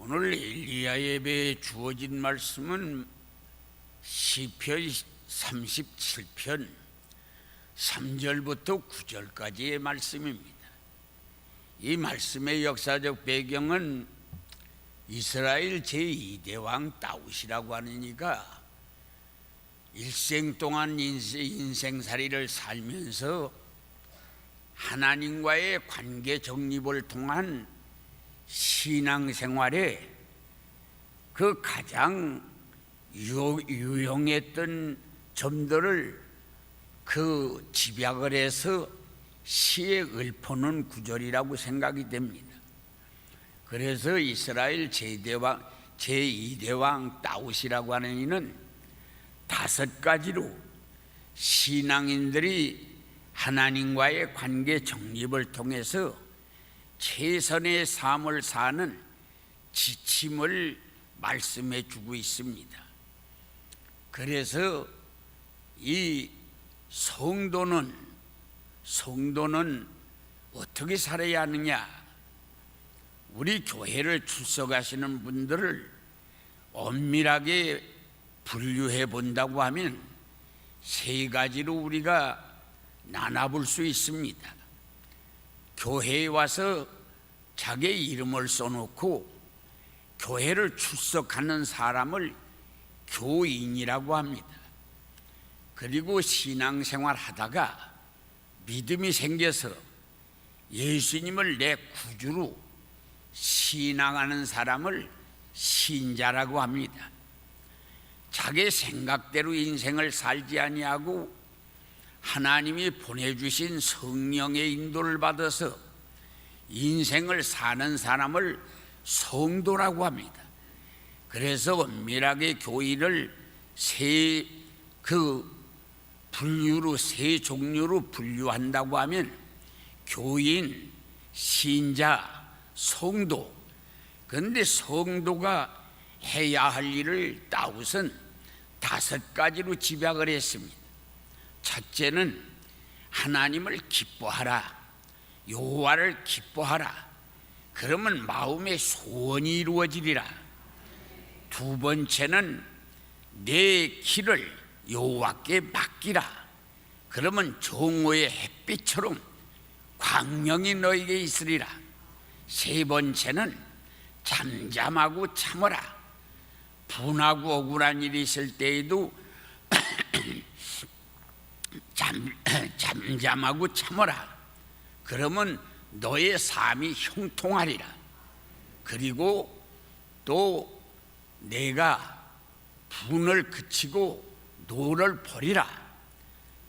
오늘 엘리야 예배에 주어진 말씀은 시편 37편 3절부터 9절까지의 말씀입니다. 이 말씀의 역사적 배경은 이스라엘 제2대 왕 다윗이라고 하는 이가 일생 동안 인생살이를 살면서 하나님과의 관계 정립을 통한 신앙생활에 그 가장 유용했던 점들을 그 집약을 해서 시에 읊어놓은 구절이라고 생각이 됩니다. 그래서 이스라엘 제2대 왕 다윗이라고 하는 이는 5가지로 신앙인들이 하나님과의 관계 정립을 통해서 최선의 삶을 사는 지침을 말씀해 주고 있습니다. 그래서 이 성도는 어떻게 살아야 하느냐? 우리 교회를 출석하시는 분들을 엄밀하게 분류해 본다고 하면 3가지로 우리가 나눠볼 수 있습니다. 교회에 와서 자기 이름을 써놓고 교회를 출석하는 사람을 교인이라고 합니다. 그리고 신앙생활 하다가 믿음이 생겨서 예수님을 내 구주로 신앙하는 사람을 신자라고 합니다. 자기 생각대로 인생을 살지 아니하고 하나님이 보내주신 성령의 인도를 받아서 인생을 사는 사람을 성도라고 합니다. 그래서 엄밀하게 교인을 세 종류로 분류한다고 하면 교인, 신자, 성도. 그런데 성도가 해야 할 일을 다윗은 5가지로 집약을 했습니다. 첫째는 하나님을 기뻐하라, 여호와를 기뻐하라. 그러면 마음의 소원이 이루어지리라. 2번째는 내 길을 여호와께 맡기라. 그러면 정오의 햇빛처럼 광명이 너에게 있으리라. 3번째는 잠잠하고 참으라. 분하고 억울한 일이 있을 때에도 잠잠하고 참으라. 그러면 너의 삶이 형통하리라. 그리고 또 내가 분을 그치고 노를 버리라.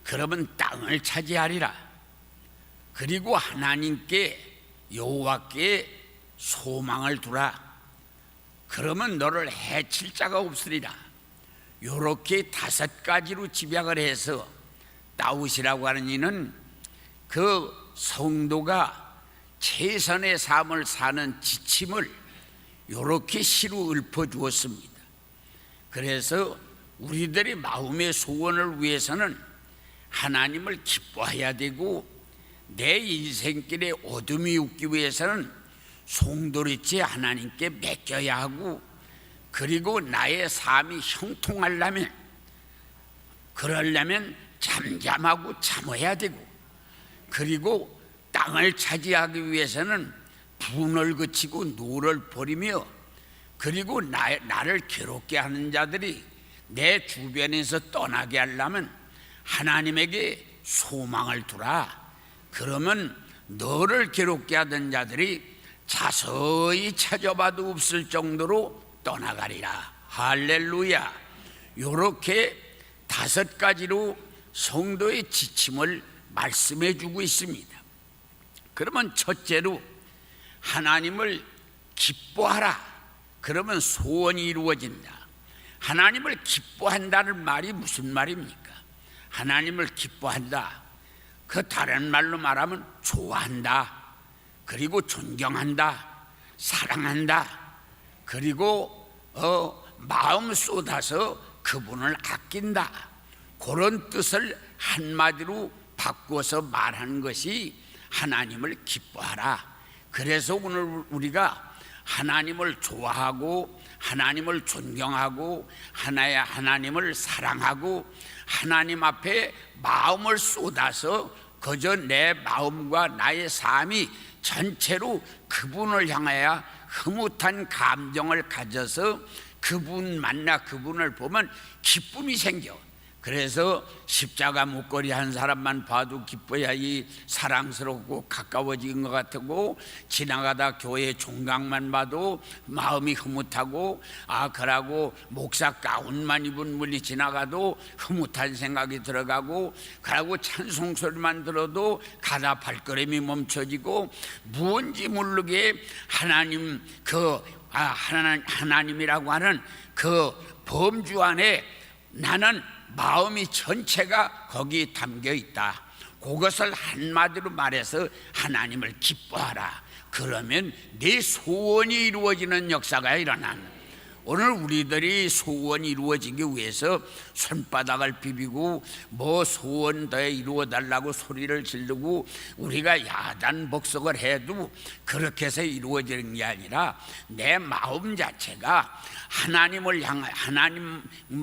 그러면 땅을 차지하리라. 그리고 하나님께 여호와께 소망을 두라. 그러면 너를 해칠 자가 없으리라. 이렇게 5가지로 집약을 해서 다윗이라고 하는 이는 그 성도가 최선의 삶을 사는 지침을 이렇게 시로 읊어주었습니다. 그래서 우리들이 마음의 소원을 위해서는 하나님을 기뻐해야 되고, 내 인생길에 어둠이 없기 위해서는 송두리째 하나님께 맡겨야 하고, 그리고 나의 삶이 형통하려면, 그러려면 잠잠하고 참아야 되고, 그리고 땅을 차지하기 위해서는 분을 그치고 노를 버리며, 그리고 나를 괴롭게 하는 자들이 내 주변에서 떠나게 하려면 하나님에게 소망을 두라. 그러면 너를 괴롭게 하던 자들이 자세히 찾아봐도 없을 정도로 떠나가리라. 할렐루야. 이렇게 5가지로 성도의 지침을 말씀해 주고 있습니다. 그러면 첫째로 하나님을 기뻐하라. 그러면 소원이 이루어진다. 하나님을 기뻐한다는 말이 무슨 말입니까? 하나님을 기뻐한다. 그 다른 말로 말하면 좋아한다. 그리고 존경한다. 사랑한다. 그리고 마음 쏟아서 그분을 아낀다. 그런 뜻을 한마디로 바꿔서 말하는 것이 하나님을 기뻐하라. 그래서 오늘 우리가 하나님을 좋아하고 하나님을 존경하고 하나님을 사랑하고 하나님 앞에 마음을 쏟아서 그저 내 마음과 나의 삶이 전체로 그분을 향하여 흐뭇한 감정을 가져서 그분 만나 그분을 보면 기쁨이 생겨. 그래서 십자가 목걸이 한 사람만 봐도 기뻐야 이 사랑스럽고 가까워진 것 같고, 지나가다 교회 종각만 봐도 마음이 흐뭇하고, 그러고 목사 가운만 입은 분이 지나가도 흐뭇한 생각이 들어가고, 그러고 찬송 소리만 들어도 가다 발걸음이 멈춰지고, 무언지 모르게 하나님 하나님이라고 하는 그 범주 안에 나는 마음이 전체가 거기 담겨 있다. 그것을 한마디로 말해서 하나님을 기뻐하라. 그러면 네 소원이 이루어지는 역사가 일어나는. 오늘 우리들이 소원이 이루어지기 위해서 손바닥을 비비고 뭐 소원 더 이루어달라고 소리를 지르고 우리가 야단복석을 해도 그렇게 해서 이루어지는 게 아니라 내 마음 자체가 하나님을 향한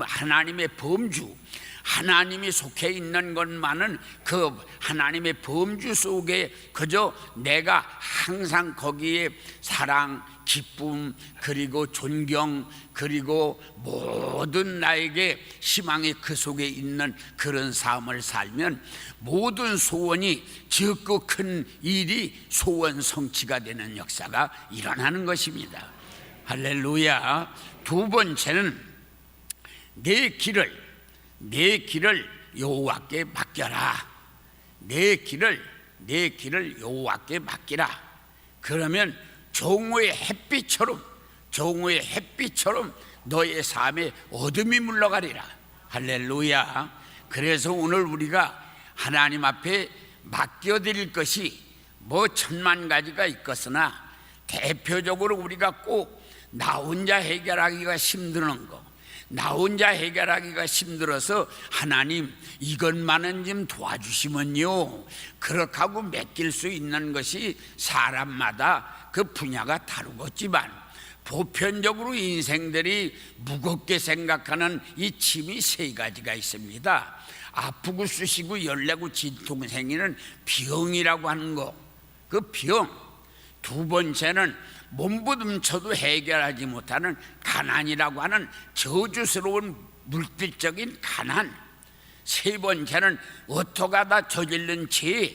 하나님의 범주, 하나님이 속해 있는 것만은 그 하나님의 범주 속에 그저 내가 항상 거기에 사랑, 기쁨, 그리고 존경, 그리고 모든 나에게 희망이 그 속에 있는 그런 삶을 살면 모든 소원이 적고 큰 일이 소원 성취가 되는 역사가 일어나는 것입니다. 할렐루야. 두 번째는 내 길을 여호와께 맡겨라. 내 길을 여호와께 맡기라. 그러면 정오의 햇빛처럼 너의 삶에 어둠이 물러가리라. 할렐루야. 그래서 오늘 우리가 하나님 앞에 맡겨드릴 것이 뭐 천만 가지가 있겠으나 대표적으로 우리가 꼭 나 혼자 해결하기가 힘드는 거, 나 혼자 해결하기가 힘들어서 하나님 이것만은 좀 도와주시면요, 그렇게 하고 맡길 수 있는 것이 사람마다 그 분야가 다르겠지만 보편적으로 인생들이 무겁게 생각하는 이 짐이 세 가지가 있습니다. 아프고 쑤시고 열내고 진통 생기는 병이라고 하는 거, 그 병. 두 번째는 몸부림쳐도 해결하지 못하는 가난이라고 하는 저주스러운 물질적인 가난. 세 번째는 어떡하다 저지른 죄,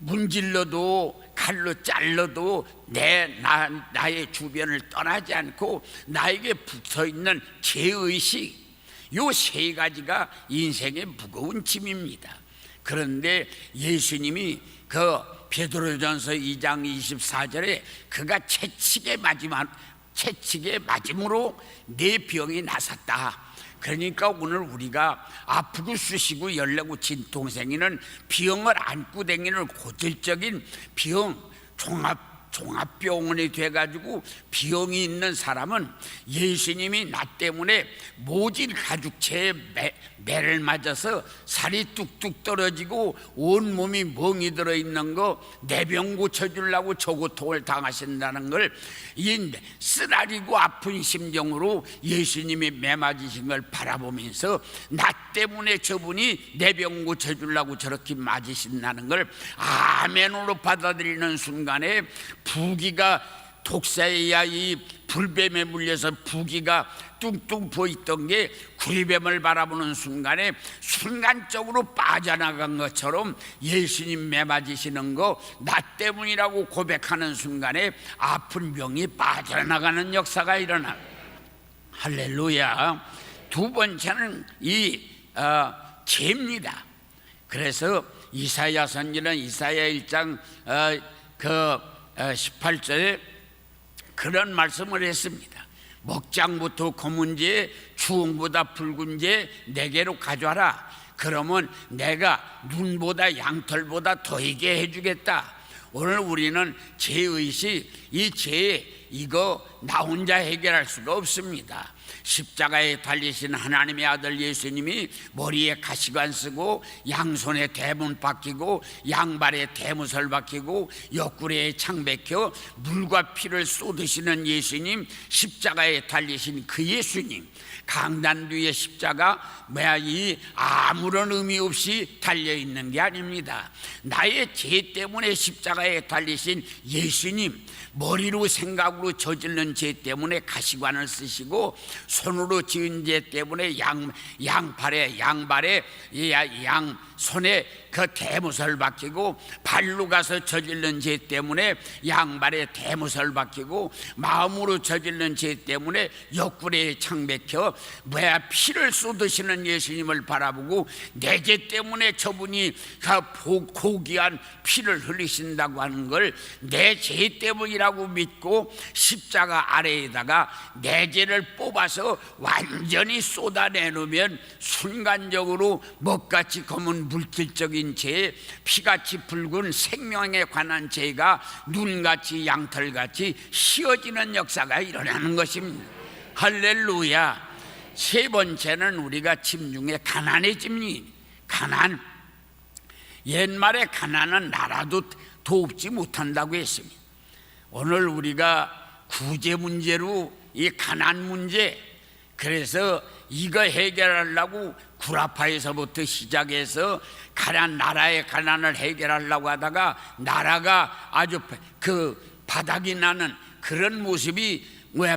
문질러도 칼로 잘라도 나의 주변을 떠나지 않고 나에게 붙어있는 죄의식. 요 세 가지가 인생의 무거운 짐입니다. 그런데 예수님이 그 베드로전서 2장 24절에 그가 채찍에 맞음으로 내 병이 나섰다. 그러니까 오늘 우리가 아프고 쑤시고 열내고 진통 생기는 병을 안고 다니는 고질적인 병, 종합병원이 돼가지고 병이 있는 사람은 예수님이 나 때문에 모질 가죽체에 매를 맞아서 살이 뚝뚝 떨어지고 온몸이 멍이 들어있는 거 내 병 고쳐주려고 저고통을 당하신다는 걸 이 쓰라리고 아픈 심정으로 예수님이 매 맞으신 걸 바라보면서 나 때문에 저분이 내 병 고쳐주려고 저렇게 맞으신다는 걸 아멘으로 받아들이는 순간에 부기가 독사야 이 불뱀에 물려서 부기가 뚱뚱 부어있던 게 구리뱀을 바라보는 순간에 순간적으로 빠져나간 것처럼 예수님 매맞으시는 거 나 때문이라고 고백하는 순간에 아픈 병이 빠져나가는 역사가 일어나. 할렐루야. 두 번째는 이 죄입니다. 그래서 이사야 선지는 이사야 1장 18절에 그런 말씀을 했습니다. 먹장부터 검은 죄, 주홍보다 붉은 죄 내게로 가져와라. 그러면 내가 눈보다 양털보다 더하게 해주겠다. 오늘 우리는 죄의식, 이 죄의 이거 나 혼자 해결할 수가 없습니다. 십자가에 달리신 하나님의 아들 예수님이 머리에 가시관 쓰고 양손에 대문 박히고 양발에 대무설 박히고 옆구리에 창 박혀 물과 피를 쏟으시는 예수님, 십자가에 달리신 그 예수님, 강단 뒤에 십자가 이 아무런 의미 없이 달려있는 게 아닙니다. 나의 죄 때문에 십자가에 달리신 예수님, 머리로 생각으로 저지른 죄 때문에 가시관을 쓰시고 손으로 지은 죄 때문에 양발에 양손에 그 대무설 박히고 발로 가서 저지른 죄 때문에 양발에 대무설 박히고 마음으로 저지른 죄 때문에 옆구리에 창 박혀 피를 쏟으시는 예수님을 바라보고 내 죄 때문에 저분이 고귀한 피를 흘리신다고 하는 걸 내 죄 때문이라고 믿고 십자가 아래에다가 내 죄를 뽑아서 완전히 쏟아내놓으면 순간적으로 먹같이 검은 물질적인 죄, 피같이 붉은 생명에 관한 죄가 눈같이 양털같이 휘어지는 역사가 일어나는 것입니다. 할렐루야. 세 번째는 우리가 짐 중에 가난의 짐이, 가난. 옛말에 가난은 나라도 돕지 못한다고 했습니다. 오늘 우리가 구제 문제로 이 가난 문제, 그래서 이거 해결하려고 구라파에서부터 시작해서 나라의 가난을 해결하려고 하다가 나라가 아주 그 바닥이 나는 그런 모습이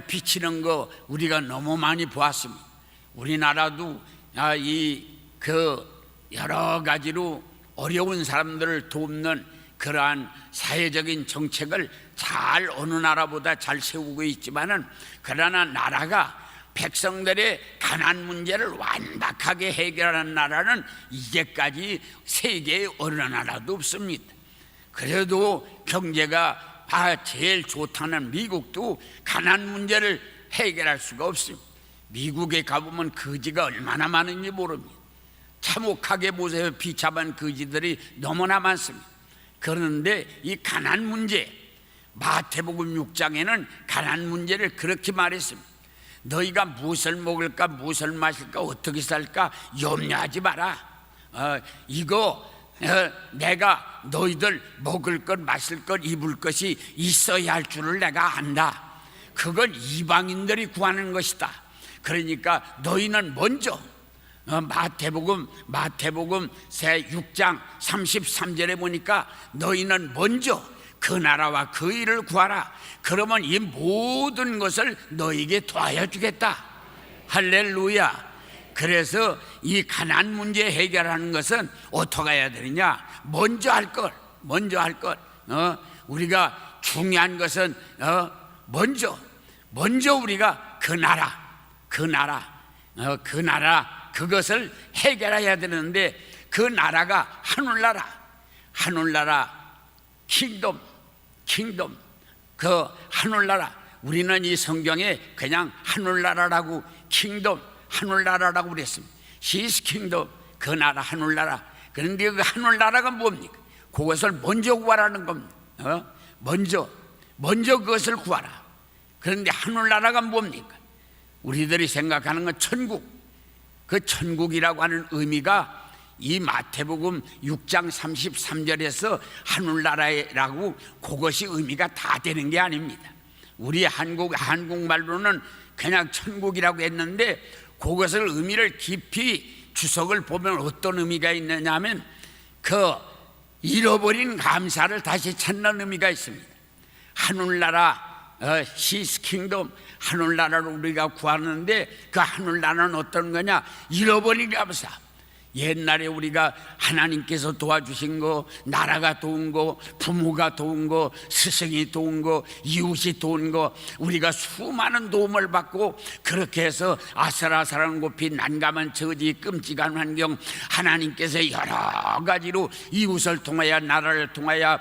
비치는 거 우리가 너무 많이 보았습니다. 우리나라도 여러 가지로 어려운 사람들을 돕는 그러한 사회적인 정책을 잘 어느 나라보다 잘 세우고 있지만은, 그러나 나라가 백성들의 가난 문제를 완벽하게 해결하는 나라는 이제까지 세계에 어느 나라도 없습니다. 그래도 경제가 제일 좋다는 미국도 가난 문제를 해결할 수가 없습니다. 미국에 가보면 거지가 얼마나 많은지 모릅니다. 참혹하게 보세요. 비참한 거지들이 너무나 많습니다. 그런데 이 가난 문제, 마태복음 6장에는 가난 문제를 그렇게 말했습니다. 너희가 무엇을 먹을까, 무엇을 마실까, 어떻게 살까 염려하지 마라. 내가 너희들 먹을 것, 마실 것, 입을 것이 있어야 할 줄을 내가 안다. 그건 이방인들이 구하는 것이다. 그러니까 너희는 먼저 마태복음 6장 33절에 보니까 너희는 먼저 그 나라와 그 일을 구하라. 그러면 이 모든 것을 너희에게 더하여 주겠다. 할렐루야. 그래서 이 가난 문제 해결하는 것은 어떻게 해야 되느냐? 먼저 할 것. 우리가 중요한 것은 먼저 우리가 그 나라 그것을 해결해야 되는데, 그 나라가 하늘나라 킹덤, 그 하늘나라. 우리는 이 성경에 그냥 하늘나라라고, 하늘나라라고 그랬습니다. His kingdom, 그 나라, 하늘나라. 그런데 그 하늘나라가 뭡니까? 그것을 먼저 구하라는 겁니다. 먼저 그것을 구하라. 그런데 하늘나라가 뭡니까? 우리들이 생각하는 건 천국. 그 천국이라고 하는 의미가 이 마태복음 6장 33절에서 하늘나라라고 그것이 의미가 다 되는 게 아닙니다. 우리 한국말로는 그냥 천국이라고 했는데, 그것을 의미를 깊이 주석을 보면 어떤 의미가 있느냐 하면, 그 잃어버린 감사를 다시 찾는 의미가 있습니다. 하늘나라, His kingdom, 하늘나라를 우리가 구하는데, 그 하늘나라는 어떤 거냐? 잃어버린 감사. 옛날에 우리가 하나님께서 도와주신 거, 나라가 도운 거, 부모가 도운 거, 스승이 도운 거, 이웃이 도운 거, 우리가 수많은 도움을 받고 그렇게 해서 아슬아슬한 곳이 난감한 처지, 끔찍한 환경, 하나님께서 여러 가지로 이웃을 통하여, 나라를 통하여,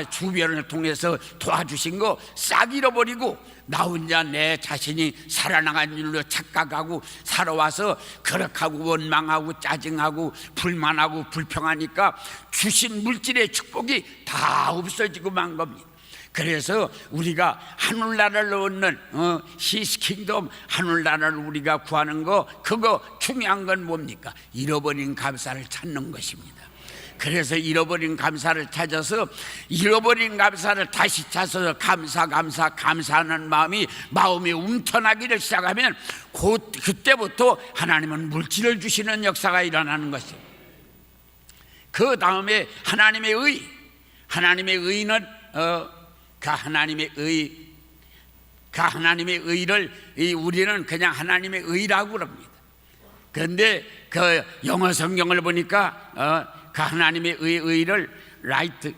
주변을 통해서 도와주신 거 싹 잃어버리고 나 혼자 내 자신이 살아나간 일로 착각하고 살아와서 그렇하고 원망하고 짜증하고 불만하고 불평하니까 주신 물질의 축복이 다 없어지고 만 겁니다. 그래서 우리가 하늘나라를 얻는 시스킹덤 하늘나라를 우리가 구하는 거, 그거 중요한 건 뭡니까? 잃어버린 감사를 찾는 것입니다. 그래서 잃어버린 감사를 찾아서 잃어버린 감사를 다시 찾아서 감사하는 마음이 움터나기를 시작하면 그때부터 하나님은 물질을 주시는 역사가 일어나는 것입니다. 그 다음에 하나님의 의는 그 하나님의 의를 우리는 그냥 하나님의 의라고 그럽니다. 그런데 그 영어 성경을 보니까 그 하나님의 의를 라이트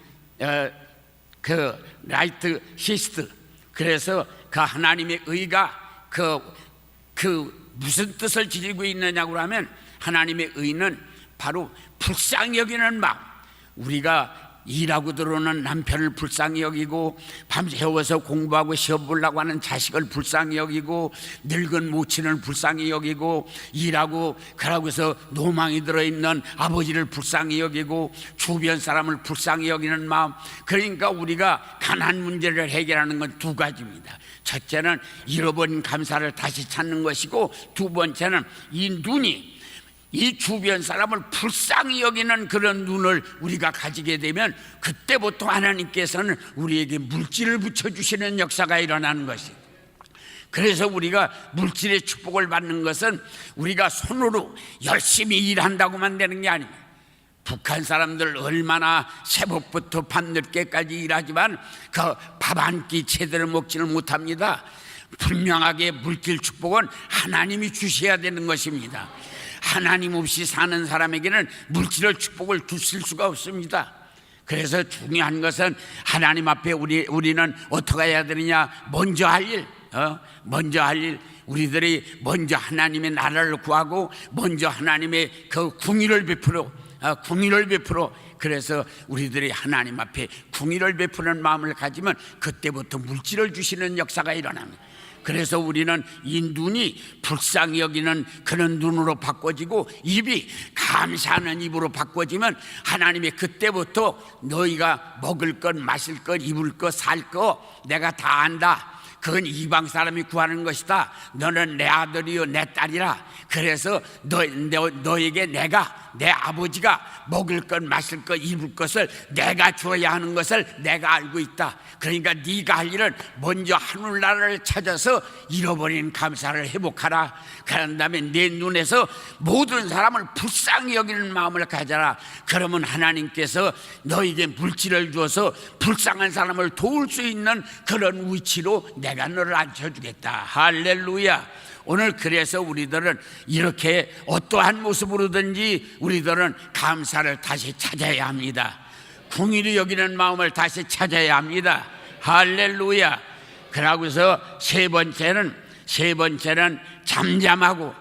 히스트, 그래서 그 하나님의 의가 그 무슨 뜻을 지니고 있느냐고 하면, 하나님의 의는 바로 불쌍히 여기는 마음. 우리가 일하고 들어오는 남편을 불쌍히 여기고, 밤새워서 공부하고 시험 보려고 하는 자식을 불쌍히 여기고, 늙은 모친을 불쌍히 여기고, 일하고 그러고서 노망이 들어있는 아버지를 불쌍히 여기고, 주변 사람을 불쌍히 여기는 마음. 그러니까 우리가 가난 문제를 해결하는 건 두 가지입니다. 첫째는 잃어버린 감사를 다시 찾는 것이고, 두 번째는 이 주변 사람을 불쌍히 여기는 그런 눈을 우리가 가지게 되면, 그때부터 하나님께서는 우리에게 물질을 붙여주시는 역사가 일어나는 것입니다. 그래서 우리가 물질의 축복을 받는 것은 우리가 손으로 열심히 일한다고만 되는 게 아닙니다. 북한 사람들 얼마나 새벽부터 밤늦게까지 일하지만 그 밥 한 끼 제대로 먹지를 못합니다. 분명하게 물질 축복은 하나님이 주셔야 되는 것입니다. 하나님 없이 사는 사람에게는 물질의 축복을 주실 수가 없습니다. 그래서 중요한 것은 하나님 앞에 우리는 어떻게 해야 되느냐? 먼저 할 일, 우리들이 먼저 하나님의 나라를 구하고 먼저 하나님의 그 궁의를 베풀어. 그래서 우리들이 하나님 앞에 궁의를 베푸는 마음을 가지면 그때부터 물질을 주시는 역사가 일어납니다. 그래서 우리는 이 눈이 불쌍히 여기는 그런 눈으로 바꿔지고, 입이 감사하는 입으로 바꿔지면 하나님의 그때부터 너희가 먹을 것, 마실 것, 입을 것, 살 것 내가 다 안다. 그건 이방 사람이 구하는 것이다. 너는 내 아들이요 내 딸이라. 그래서 너에게 내 아버지가 먹을 것, 마실 것, 입을 것을 내가 줘야 하는 것을 내가 알고 있다. 그러니까 네가 할 일은 먼저 하늘나라를 찾아서 잃어버린 감사를 회복하라. 그런 다음에 내 눈에서 모든 사람을 불쌍히 여기는 마음을 가져라. 그러면 하나님께서 너에게 물질을 주어서 불쌍한 사람을 도울 수 있는 그런 위치로 내가 너를 앉혀주겠다. 할렐루야. 오늘 그래서 우리들은 이렇게 어떠한 모습으로든지 우리들은 감사를 다시 찾아야 합니다. 궁일이 여기는 마음을 다시 찾아야 합니다. 할렐루야. 그러고서 세 번째는 잠잠하고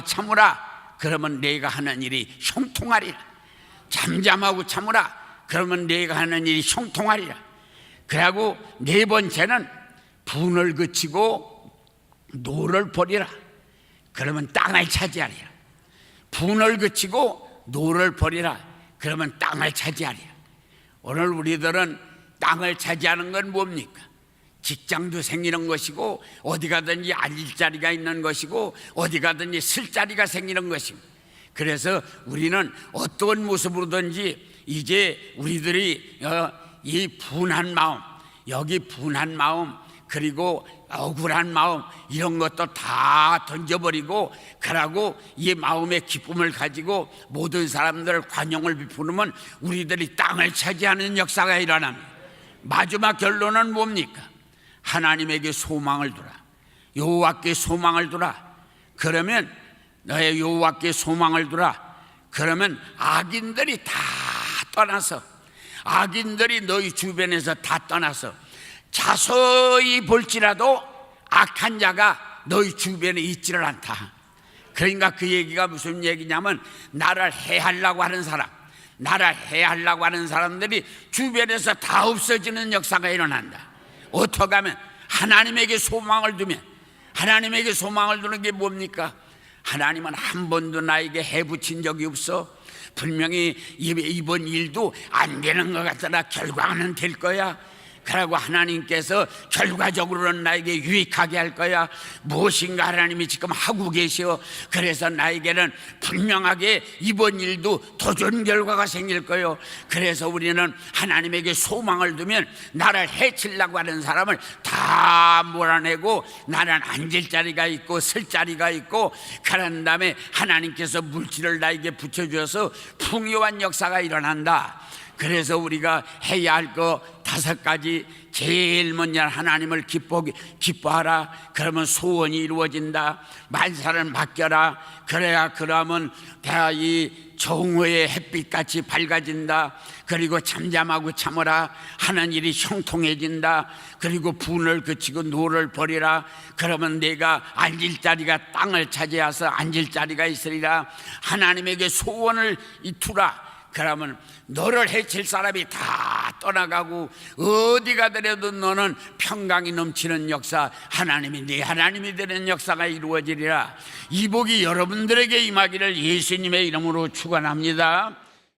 참으라. 그러면 내가 하는 일이 형통하리라. 잠잠하고 참으라. 그러면 내가 하는 일이 형통하리라. 그리고 네 번째는 분을 그치고 노를 버리라. 그러면 땅을 차지하리라. 분을 그치고 노를 버리라. 그러면 땅을 차지하리라. 오늘 우리들은 땅을 차지하는 건 뭡니까? 직장도 생기는 것이고, 어디 가든지 앉을 자리가 있는 것이고, 어디 가든지 쓸 자리가 생기는 것입니다. 그래서 우리는 어떤 모습으로든지 이제 우리들이 이 분한 마음, 여기 분한 마음, 그리고 억울한 마음, 이런 것도 다 던져버리고, 그러고 이 마음의 기쁨을 가지고 모든 사람들 관용을 베푸면 우리들이 땅을 차지하는 역사가 일어납니다. 마지막 결론은 뭡니까? 하나님에게 소망을 두라. 여호와께 소망을 두라. 그러면 너의 여호와께 소망을 두라. 그러면 악인들이 다 떠나서, 악인들이 너희 주변에서 다 떠나서 자세히 볼지라도 악한 자가 너희 주변에 있지를 않다. 그러니까 그 얘기가 무슨 얘기냐면, 나를 해하려고 하는 사람들이 주변에서 다 없어지는 역사가 일어난다. 어떻게 하면? 하나님에게 소망을 두면. 하나님에게 소망을 두는 게 뭡니까? 하나님은 한 번도 나에게 해붙인 적이 없어. 분명히 이번 일도 안 되는 것 같더라. 결과는 될 거야. 그러고 하나님께서 결과적으로는 나에게 유익하게 할 거야. 무엇인가 하나님이 지금 하고 계시오. 그래서 나에게는 분명하게 이번 일도 더 좋은 결과가 생길 거예요. 그래서 우리는 하나님에게 소망을 두면 나를 해치려고 하는 사람을 다 몰아내고 나는 앉을 자리가 있고 설 자리가 있고, 그런 다음에 하나님께서 물질을 나에게 붙여주어서 풍요한 역사가 일어난다. 그래서 우리가 해야 할 거 5가지. 제일 먼저 하나님을 기뻐하라. 그러면 소원이 이루어진다. 만사를 맡겨라. 그래야 그러면 이 정오의 햇빛같이 밝아진다. 그리고 잠잠하고 참으라. 하는 일이 형통해진다. 그리고 분을 그치고 노를 버리라. 그러면 내가 앉을 자리가 땅을 차지해서 앉을 자리가 있으리라. 하나님에게 소원을 두라. 그러면 너를 해칠 사람이 다 떠나가고 어디 가더라도 너는 평강이 넘치는 역사, 하나님이 네 하나님이 되는 역사가 이루어지리라. 이 복이 여러분들에게 임하기를 예수님의 이름으로 축원합니다.